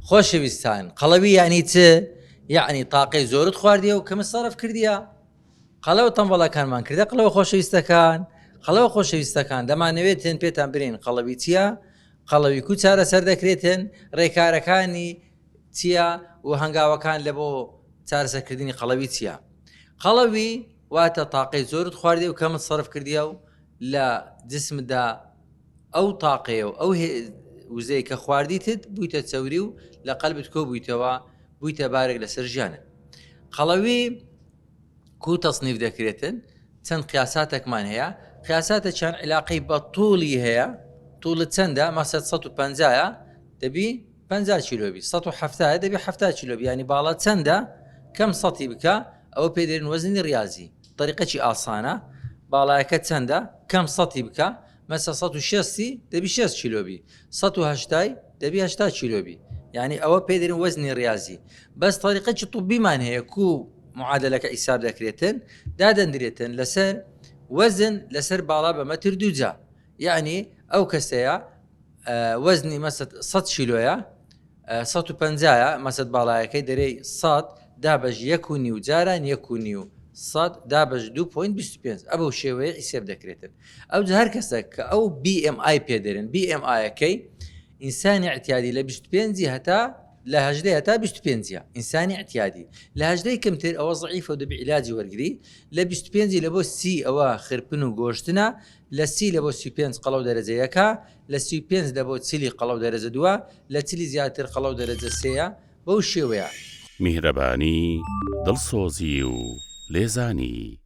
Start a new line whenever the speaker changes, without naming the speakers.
خۆشەویستان قەڵەوی یعنی چ یعنی تاقەی زۆرت خواردیە و کەمە سەرف کردیە قەڵەوە تەنبەڵەکانمان کردە قەڵەوە خۆشەویستەکان قەڵەوە خۆشەویستەکان دەمانەوێتن پێتان برین قەڵەوی چییە قەڵەوی کو چارە سەر دەکرێتن ڕێکارەکانی چییە و هەنگاوەکان لە بۆ چارەسەرکردنی قەڵەوی چییە قەڵەوی واتە تاقەی زۆرت خواردی و کەمت سەرف کردیە و لە جسمدا ئەو تاقەیە و ئەو وزەی کە خواردیتت بوویتە چەوری و لە قەلبت کۆ بوویتەوە بوویتە بارێک لەسەر ژیانت قەڵەوی کو تەصنیف دەکرێتن چەند قیاساتێکمان هەیە قیاساتە چەند علاقەی بە تووڵی هەیە تووڵت چەندە مەسەد 150ە دەبی 50 کیلۆبی 170 دەبی 70 کیلۆبی ینی باڵا چەندە کەم سەتی بکە ئەوە پێدێن وەزنی ڕاضی طریقەی ئاسانە باڵایەکە چەندە کەم سەتی بکە مەسە 160 دەبی 6 کیلۆبی 180 دەبی 80 کیلۆبی یعنی ئەوە پێدێن وەزنی ڕاضی بەس طریقەی طبیمان هەیە کو معادلەکە ئیساب دەکرێتن دادەندرێتن لەسەر وەزن لەسەر باڵا بە مەتر دووجا یعنی ئەو کەسەیە وەزنی مەسەد 100 کیلۆیە 150 مەسەد باڵایەکەی دەرەی 100 دابەش 1.5 جاران 1.5 100 دابەش 2.25 ئەو شێوەیە ئیسێب دەکرێتن ئەو هەر کەسە کە ئەو BMI پێدەرن BMI-ەکەی ئینسانی اعتیادی لە 25 هەتا لە 18 هەتا 25 ئینسانی اعتیادی لە 18 کەمتر ئەوە ضعیفە و دەبی عیلاجی وەرگری لە 25 لە بۆ 30 ئەوە خرپن و گۆشتنە لە 30 لە بۆ 35 قەڵەو دەرەجەیەکە لە 35 لە بۆ 40 قەڵەو دەرەجە دووە لە 40 زیاتر قەڵەو دەرەجە سێیە بەو شێوەیە
میهرەبانی دڵسۆزی و لێزانی